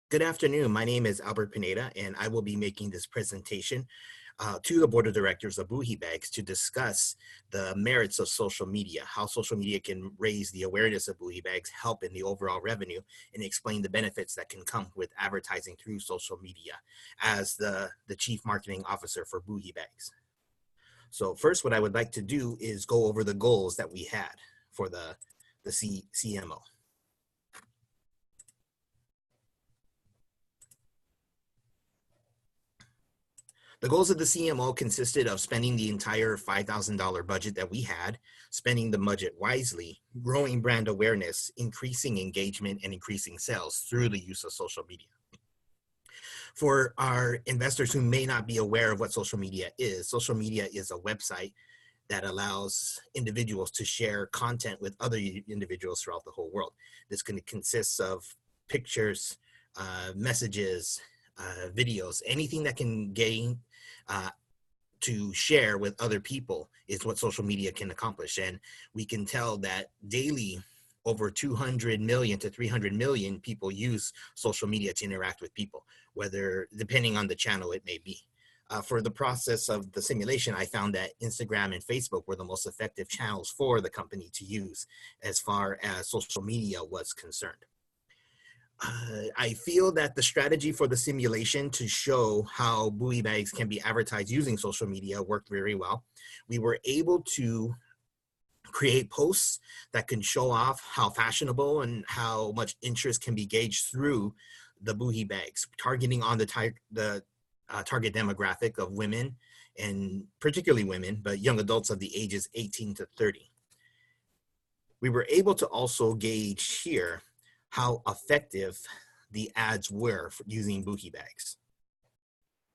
Good afternoon. My name is Albert Pineda, and I will be making this presentation to the Board of Directors of Buhi Bags to discuss the merits of social media, how social media can raise the awareness of Buhi Bags, help in the overall revenue, and explain the benefits that can come with advertising through social media as the Chief Marketing Officer for Buhi Bags. So first, what I would like to do is go over the goals that we had for the CMO. The goals of the CMO consisted of spending the entire $5,000 budget that we had, spending the budget wisely, growing brand awareness, increasing engagement, and increasing sales through the use of social media. For our investors who may not be aware of what social media is a website that allows individuals to share content with other individuals throughout the whole world. This consists of pictures, messages, videos, anything that can gain to share with other people is what social media can accomplish. And we can tell that daily over 200 million to 300 million people use social media to interact with people, whether depending on the channel it may be. For the process of the simulation, I found that Instagram and Facebook were the most effective channels for the company to use as far as social media was concerned. I feel that the strategy for the simulation to show how Buoy Bags can be advertised using social media worked very well. We were able to create posts that can show off how fashionable and how much interest can be gauged through the Buhi Bags, targeting on the target demographic of women, and particularly women, but young adults of the ages 18 to 30. We were able to also gauge here how effective the ads were for using Buhi Bags.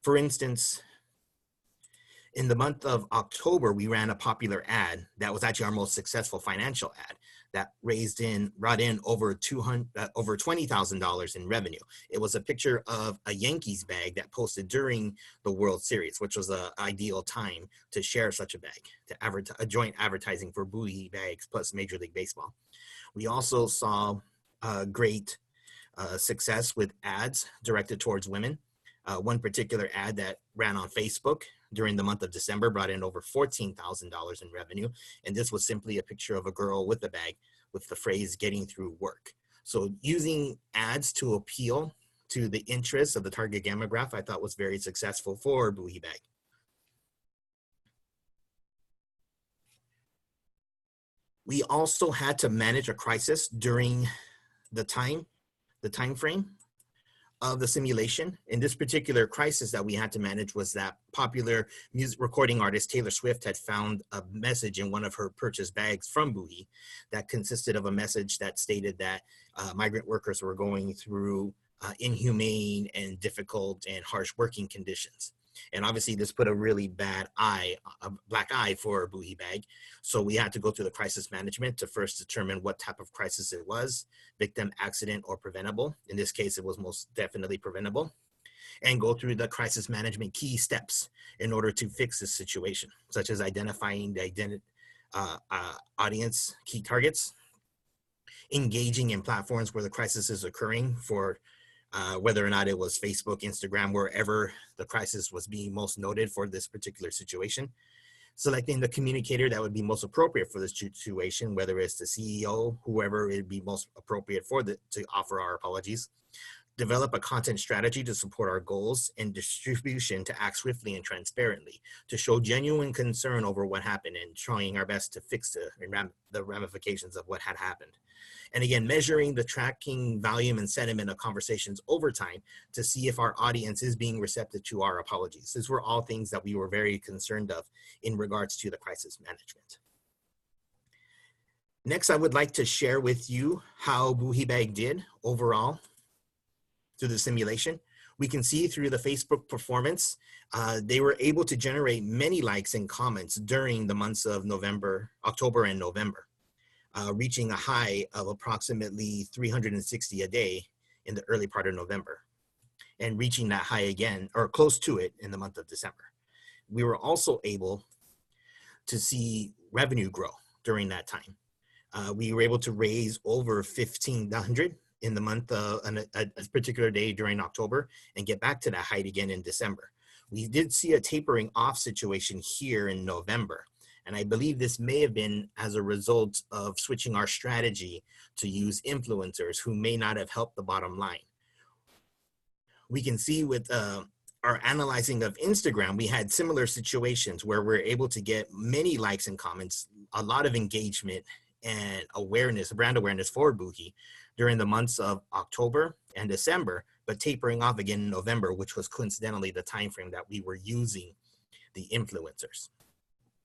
For instance, in the month of October, we ran a popular ad that was actually our most successful financial ad that brought in over $20,000 in revenue. It was a picture of a Yankees bag that posted during the World Series, which was an ideal time to share such a bag, to a joint advertising for Buhi Bags plus Major League Baseball. We also saw great success with ads directed towards women. One particular ad that ran on Facebook during the month of December brought in over $14,000 in revenue. And this was simply a picture of a girl with a bag with the phrase "getting through work." So using ads to appeal to the interests of the target demographic, I thought was very successful for Buhi Bag. We also had to manage a crisis during the time frame of the simulation. In this particular crisis that we had to manage was that popular music recording artist Taylor Swift had found a message in one of her purchased bags from Buhi that consisted of a message that stated that migrant workers were going through inhumane and difficult and harsh working conditions. And obviously this put a really black eye for Buhi Bag. So we had to go through the crisis management to first determine what type of crisis it was, victim, accident, or preventable. In this case, it was most definitely preventable. And go through the crisis management key steps in order to fix this situation, such as identifying the audience key targets, engaging in platforms where the crisis is occurring for whether or not it was Facebook, Instagram, wherever the crisis was being most noted for this particular situation. Selecting the communicator that would be most appropriate for this situation, whether it's the CEO, whoever it would be most appropriate for to offer our apologies. Develop a content strategy to support our goals, and distribution to act swiftly and transparently to show genuine concern over what happened and trying our best to fix the ramifications of what had happened. And again, measuring the tracking volume and sentiment of conversations over time to see if our audience is being receptive to our apologies. These were all things that we were very concerned of in regards to the crisis management. Next, I would like to share with you how Buhi Bag did overall through the simulation. We can see through the Facebook performance, they were able to generate many likes and comments during the months of October and November. Reaching a high of approximately 360 a day in the early part of November, and reaching that high again, or close to it, in the month of December. We were also able to see revenue grow during that time. We were able to raise over $1,500 in the month a particular day during October and get back to that height again in December. We did see a tapering off situation here in November. And I believe this may have been as a result of switching our strategy to use influencers who may not have helped the bottom line. We can see with our analyzing of Instagram, we had similar situations where we're able to get many likes and comments, a lot of engagement and awareness, brand awareness for Buhi during the months of October and December, but tapering off again in November, which was coincidentally the time frame that we were using the influencers.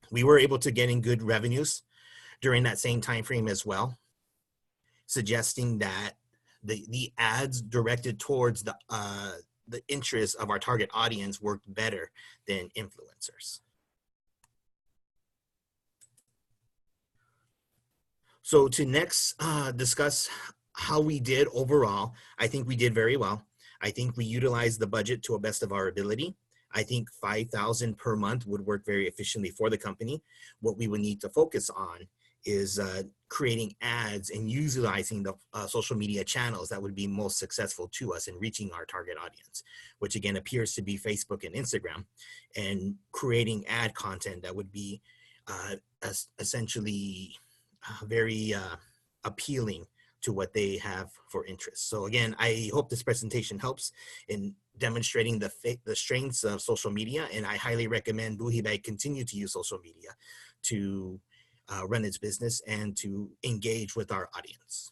We were able to get in good revenues during that same time frame as well, suggesting that the ads directed towards the interests of our target audience worked better than influencers. So to next discuss how we did overall, I think we did very well. I think we utilized the budget to a best of our ability. I think 5,000 per month would work very efficiently for the company. What we would need to focus on is creating ads and utilizing the social media channels that would be most successful to us in reaching our target audience, which again appears to be Facebook and Instagram, and creating ad content that would be essentially very appealing to what they have for interest. So again, I hope this presentation helps in demonstrating the strengths of social media, and I highly recommend Buhi Bag continue to use social media to run its business and to engage with our audience.